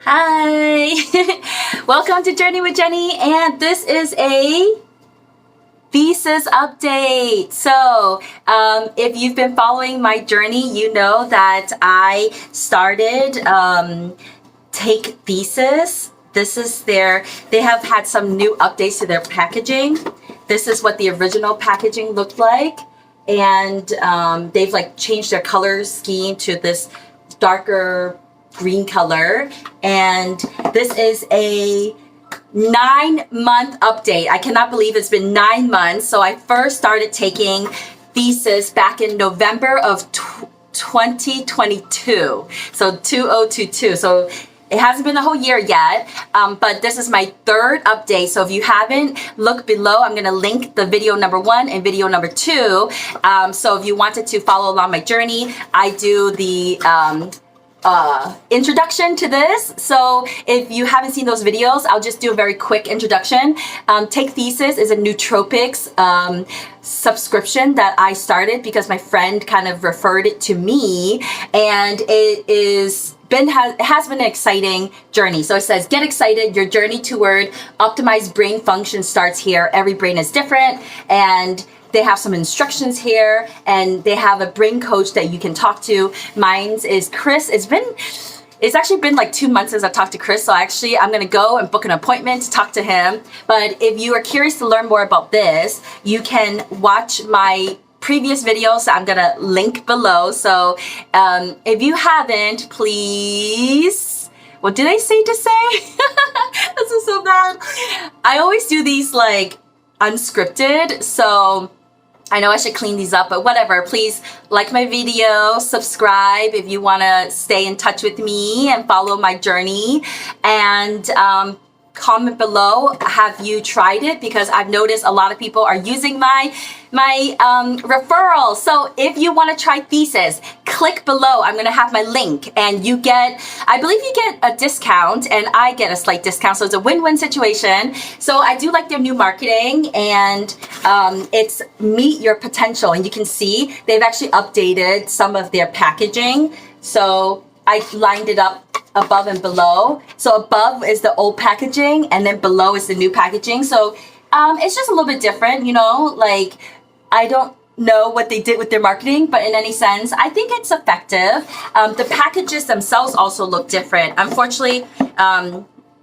Hi! Welcome to Journey with Jenny, and this is a thesis update. So if you've been following my journey, you know that I started Take Thesis. This is they have had some new updates to their packaging. This is what the original packaging looked like. And they've like changed their color scheme to this darker green color. And this is a 9-month update. I cannot believe it's been 9 months. So I first started taking Thesis back in November of 2022. So 2022. So it hasn't been a whole year yet, but this is my third update. So if you haven't, look below. I'm going to link the video number 1 and video number 2. So if you wanted to follow along my journey, I do the introduction to this. So if you haven't seen those videos, I'll just do a very quick introduction. Take Thesis is a nootropics subscription that I started because my friend kind of referred it to me, and it has been an exciting journey. So it says, get excited, your journey toward optimized brain function starts here. Every brain is different, and they have some instructions here, and they have a brain coach that you can talk to. Mine's is Chris. It's actually been like 2 months since I talked to Chris, so actually I'm gonna go and book an appointment to talk to him. But if you are curious to learn more about this, you can watch my previous videos that I'm gonna link below. So if you haven't, please, what did I say to say? This is so bad. I always do these like unscripted, so I know I should clean these up, but whatever. Please like my video, subscribe if you want to stay in touch with me and follow my journey, and comment below, have you tried it? Because I've noticed a lot of people are using my referral. So if you want to try Thesis, click below. I'm going to have my link, and you get, I believe you get a discount, and I get a slight discount. So it's a win-win situation. So I do like their new marketing, and it's meet your potential. And you can see they've actually updated some of their packaging. So I lined it up above and below. So above is the old packaging, and then below is the new packaging. So it's just a little bit different, you know, like I don't know what they did with their marketing, but in any sense, I think it's effective. The packages themselves also look different. Unfortunately,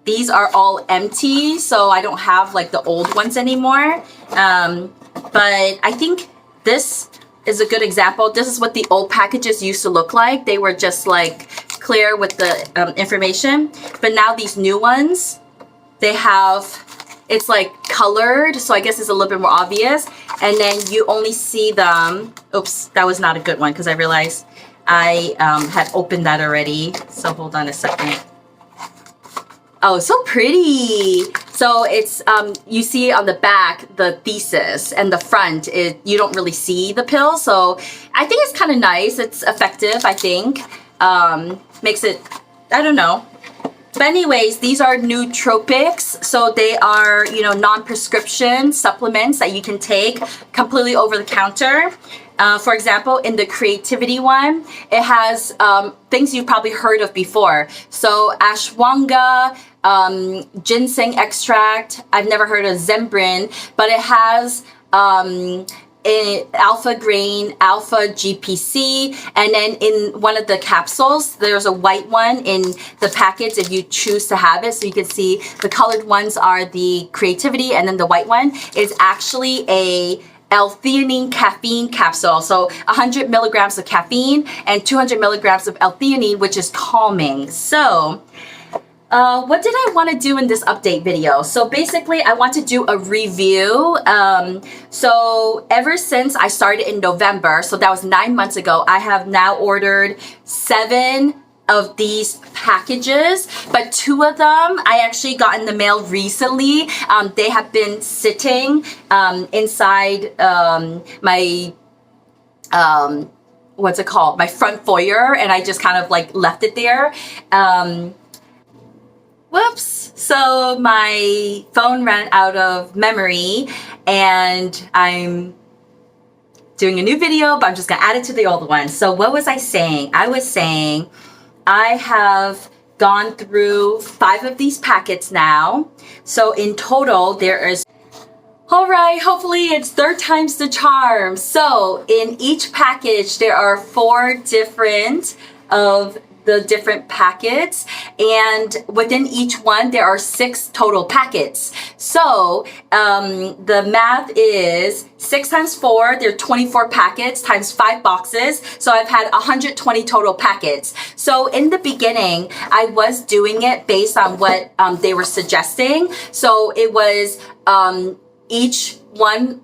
these are all empty, so I don't have like the old ones anymore. But I think this is a good example. This is what the old packages used to look like. They were just like clear with the information, but now these new ones, they have, it's like colored, so I guess it's a little bit more obvious, and then you only see them. Oops, that was not a good one because I realized I had opened that already, so hold on a second. Oh, so pretty. So it's you see on the back the thesis, and the front you don't really see the pill. So I think it's kind of nice. It's effective, I think. Makes it, I don't know. But anyways, these are nootropics. So they are, you know, non-prescription supplements that you can take completely over the counter. For example, in the creativity one, it has things you've probably heard of before. So ashwagandha, ginseng extract. I've never heard of Zembrin, but it has alpha grain, alpha GPC, and then in one of the capsules, there's a white one in the package if you choose to have it. So you can see the colored ones are the creativity, and then the white one is actually a L-theanine caffeine capsule. So 100 milligrams of caffeine and 200 milligrams of L-theanine, which is calming. So what did I want to do in this update video? So basically, I want to do a review. So ever since I started in November, so that was 9 months ago, I have now ordered 7 of these packages, but 2 of them I actually got in the mail recently. They have been sitting inside my what's it called? My front foyer, and I just kind of like left it there. Whoops. So my phone ran out of memory, and I'm doing a new video, but I'm just gonna add it to the old one. So what was I saying? I was saying I have gone through 5 of these packets now. So in total, there is, all right, hopefully it's 3rd time's the charm. So in each package, there are 4 different of the different packets, and within each one there are 6 total packets. So the math is 6 times 4, there are 24 packets times 5 boxes. So I've had 120 total packets. So in the beginning, I was doing it based on what they were suggesting. So it was each one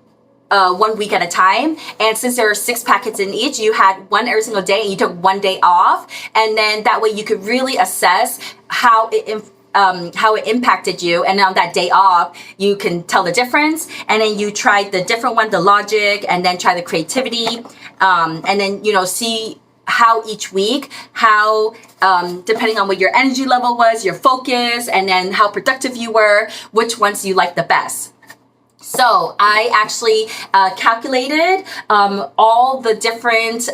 1 week at a time, and since there are 6 packets in each, you had 1 every single day, and you took 1 day off, and then that way you could really assess how it impacted you, and on that day off you can tell the difference, and then you try the different one, the logic, and then try the creativity, and then, you know, see how each week, how depending on what your energy level was, your focus, and then how productive you were, which ones you like the best. So I actually calculated all the different,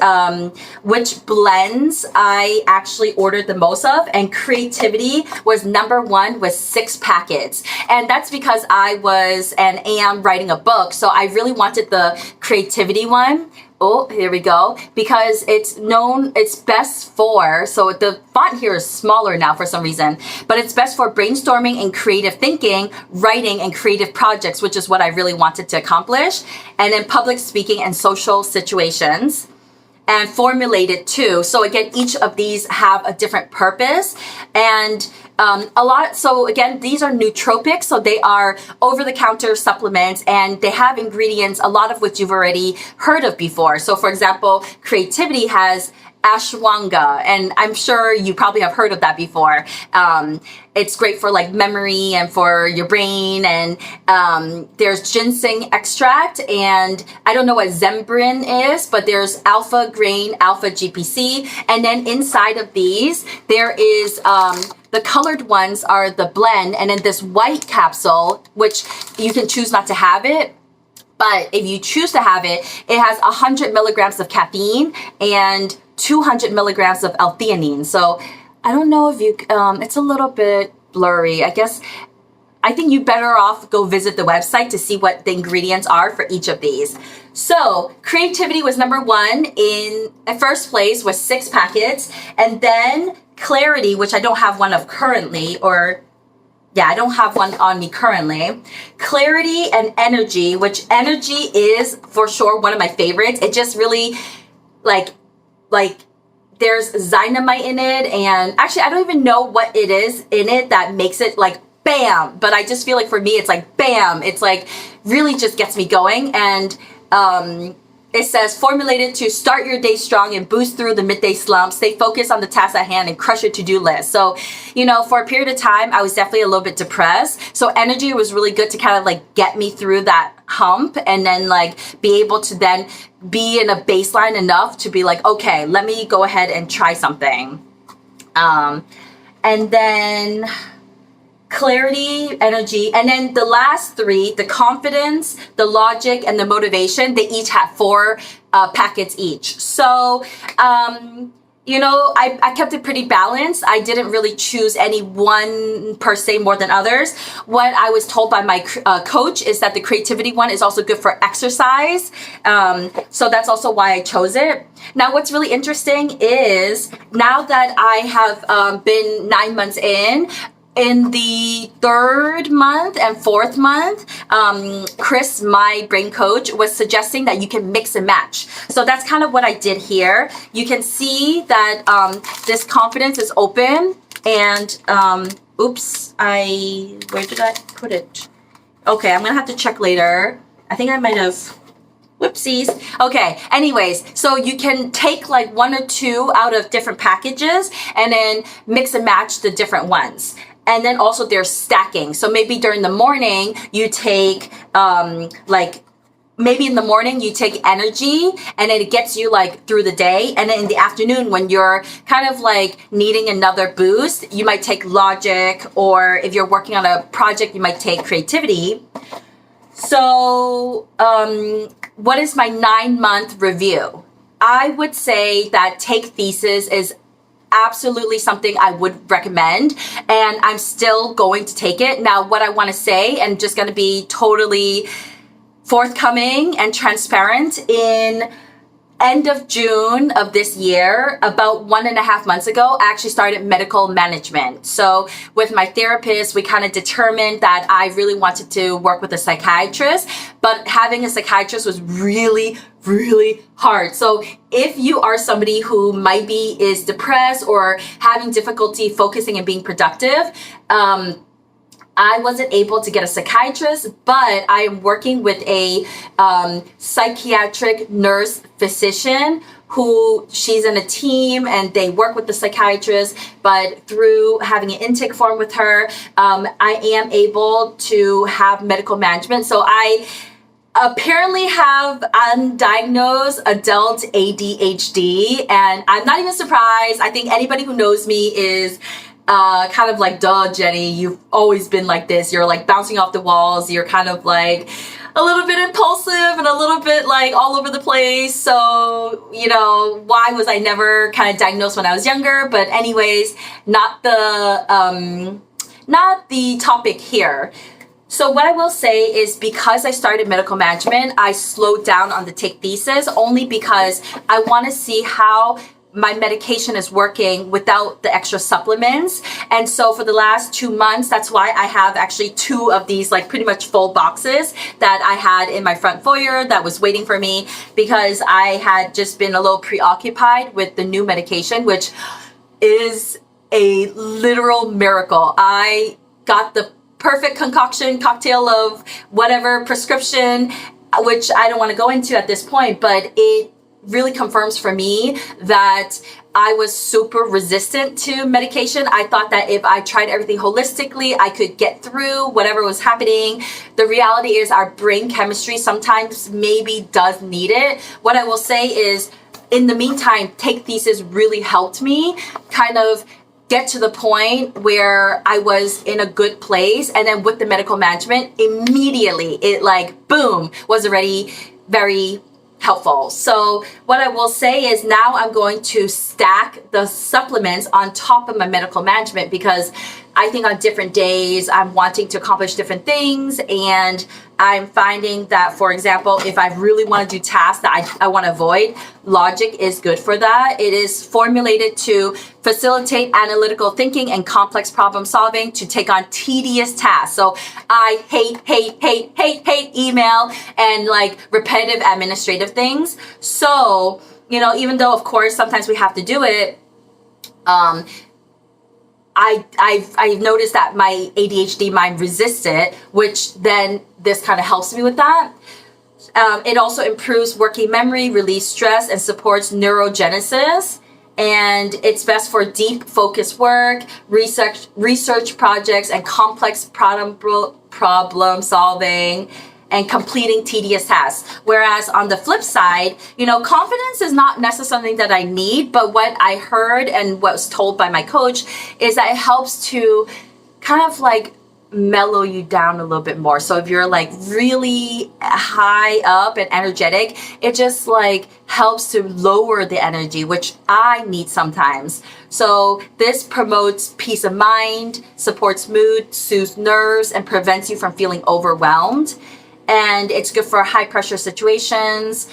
which blends I actually ordered the most of, and creativity was number 1 with 6 packets. And that's because I was and am writing a book, so I really wanted the creativity one. Oh, here we go. Because it's best for, so the font here is smaller now for some reason, but it's best for brainstorming and creative thinking, writing and creative projects, which is what I really wanted to accomplish. And then public speaking and social situations. And formulated too. So again, each of these have a different purpose, and so again, these are nootropics, so they are over-the-counter supplements, and they have ingredients, a lot of which you've already heard of before. So for example, creativity has ashwagandha, and I'm sure you probably have heard of that before. It's great for like memory and for your brain, and there's ginseng extract, and I don't know what Zembrin is, but there's alpha grain, alpha GPC, and then inside of these there is the colored ones are the blend, and then this white capsule, which you can choose not to have it. But if you choose to have it, it has 100 milligrams of caffeine and 200 milligrams of L-theanine. So I don't know if you, it's a little bit blurry. I think you better off go visit the website to see what the ingredients are for each of these. So creativity was number 1 in first place with 6 packets. And then clarity, which I don't have one of currently, I don't have one on me currently. Clarity and energy, which energy is for sure one of my favorites. It just really like there's dynamite in it, and actually I don't even know what it is in it that makes it like bam, but I just feel like for me it's like bam. It's like really just gets me going, and it says formulated to start your day strong and boost through the midday slump, stay focused on the task at hand and crush your to-do list. So, you know, for a period of time, I was definitely a little bit depressed. So energy was really good to kind of like get me through that hump, and then like be able to then be in a baseline enough to be like, okay, let me go ahead and try something. And then clarity, energy, and then the last 3, the confidence, the logic, and the motivation, they each have 4 packets each. So, you know, I kept it pretty balanced. I didn't really choose any one per se more than others. What I was told by my coach is that the creativity one is also good for exercise. So that's also why I chose it. Now, what's really interesting is now that I have been 9 months in the 3rd month and 4th month, Chris, my brain coach, was suggesting that you can mix and match. So that's kind of what I did here. You can see that this confidence is open, and oops, where did I put it? Okay, I'm gonna have to check later. I think I might have, whoopsies. Okay, anyways, so you can take like 1 or 2 out of different packages and then mix and match the different ones. And then also there's stacking. So maybe during the morning you take maybe in the morning you take energy, and then it gets you like through the day. And then in the afternoon when you're kind of like needing another boost, you might take logic, or if you're working on a project, you might take creativity. So what is my 9-month review? I would say that Take Thesis is absolutely something I would recommend, and I'm still going to take it. Now, what I want to say, and just going to be totally forthcoming and transparent, in end of June of this year, about 1.5 months ago, I actually started medical management. So with my therapist, we kind of determined that I really wanted to work with a psychiatrist, but having a psychiatrist was really, really hard. So if you are somebody who is depressed or having difficulty focusing and being productive, I wasn't able to get a psychiatrist, but I am working with a psychiatric nurse physician who she's in a team and they work with the psychiatrist, but through having an intake form with her, I am able to have medical management. So I apparently have undiagnosed adult ADHD, and I'm not even surprised. I think anybody who knows me is kind of like, duh, Jenney, you've always been like this. You're like bouncing off the walls. You're kind of like a little bit impulsive and a little bit like all over the place. So, you know, why was I never kind of diagnosed when I was younger? But anyways, not the topic here. So what I will say is, because I started medical management, I slowed down on the Take Thesis only because I want to see how my medication is working without the extra supplements. And so for the last 2 months, that's why I have actually 2 of these like pretty much full boxes that I had in my front foyer that was waiting for me, because I had just been a little preoccupied with the new medication, which is a literal miracle. I got the perfect cocktail of whatever prescription, which I don't want to go into at this point, but it really confirms for me that I was super resistant to medication. I thought that if I tried everything holistically, I could get through whatever was happening. The reality is our brain chemistry sometimes maybe does need it. What I will say is, in the meantime, Take Thesis really helped me kind of get to the point where I was in a good place. And then with the medical management, immediately it like, boom, was already very helpful. So what I will say is, now I'm going to stack the supplements on top of my medical management, because I think on different days I'm wanting to accomplish different things, and I'm finding that, for example, if I really want to do tasks that I want to avoid, Logic is good for that. It is formulated to facilitate analytical thinking and complex problem solving to take on tedious tasks. So I hate email and like repetitive administrative things. So, you know, even though of course sometimes we have to do it, I've noticed that my ADHD mind resists it, which then this kind of helps me with that. It also improves working memory, relieves stress, and supports neurogenesis. And it's best for deep focus work, research projects, and complex problem solving and completing tedious tasks. Whereas on the flip side, you know, confidence is not necessarily something that I need, but what I heard and what was told by my coach is that it helps to kind of like mellow you down a little bit more. So if you're like really high up and energetic, it just like helps to lower the energy, which I need sometimes. So this promotes peace of mind, supports mood, soothes nerves, and prevents you from feeling overwhelmed. And it's good for high pressure situations,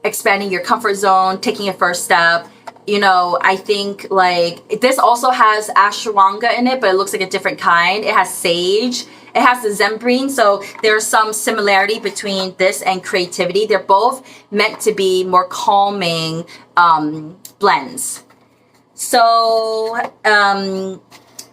expanding your comfort zone, taking a first step. You know, I think like this also has ashwagandha in it, but it looks like a different kind. It has sage, it has the zembrine. So there's some similarity between this and creativity. They're both meant to be more calming blends. So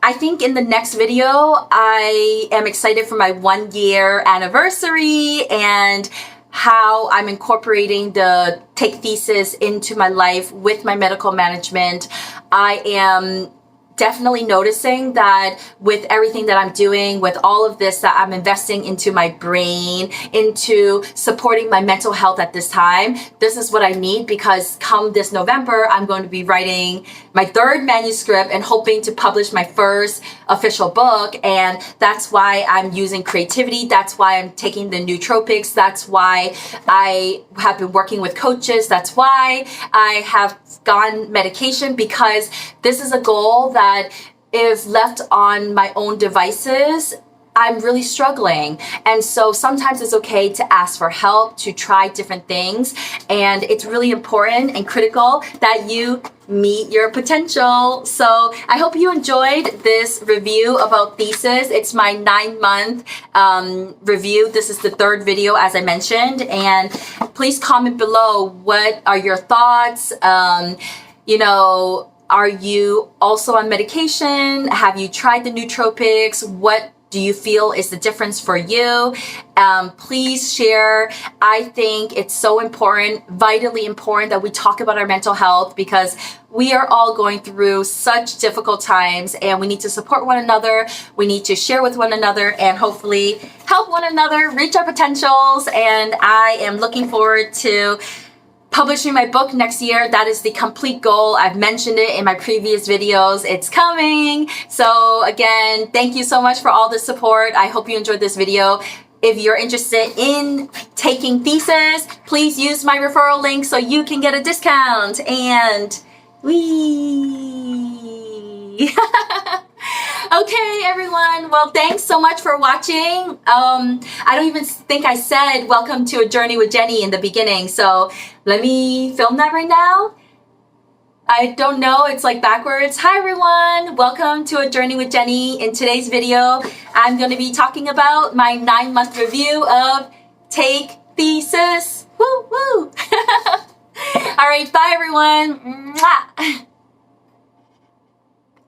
I think in the next video, I am excited for my 1-year anniversary and how I'm incorporating the Take Thesis into my life with my medical management. I am definitely noticing that with everything that I'm doing, with all of this that I'm investing into my brain, into supporting my mental health at this time, this is what I need, because come this November, I'm going to be writing my 3rd manuscript and hoping to publish my first official book. And that's why I'm using creativity. That's why I'm taking the nootropics. That's why I have been working with coaches. That's why I have gone medication, because this is a goal that if left on my own devices, I'm really struggling. And so sometimes it's okay to ask for help, to try different things. And it's really important and critical that you meet your potential. So I hope you enjoyed this review about Thesis. It's my 9-month review. This is the 3rd video, as I mentioned. And please comment below, what are your thoughts? You know, are you also on medication? Have you tried the nootropics? What do you feel is the difference for you? Please share. I think it's so important, vitally important, that we talk about our mental health, because we are all going through such difficult times, and we need to support one another. We need to share with one another and hopefully help one another reach our potentials. And I am looking forward to publishing my book next year. That is the complete goal. I've mentioned it in my previous videos. It's coming. So again, thank you so much for all the support. I hope you enjoyed this video. If you're interested in taking Thesis, please use my referral link so you can get a discount. And okay, everyone. Well, thanks so much for watching. I don't even think I said welcome to a journey with Jenney in the beginning. So let me film that right now. I don't know, it's like backwards. Hi everyone, welcome to a journey with Jenney. In today's video, I'm going to be talking about my 9-month review of Take Thesis. Woo woo. All right, bye everyone. Mwah.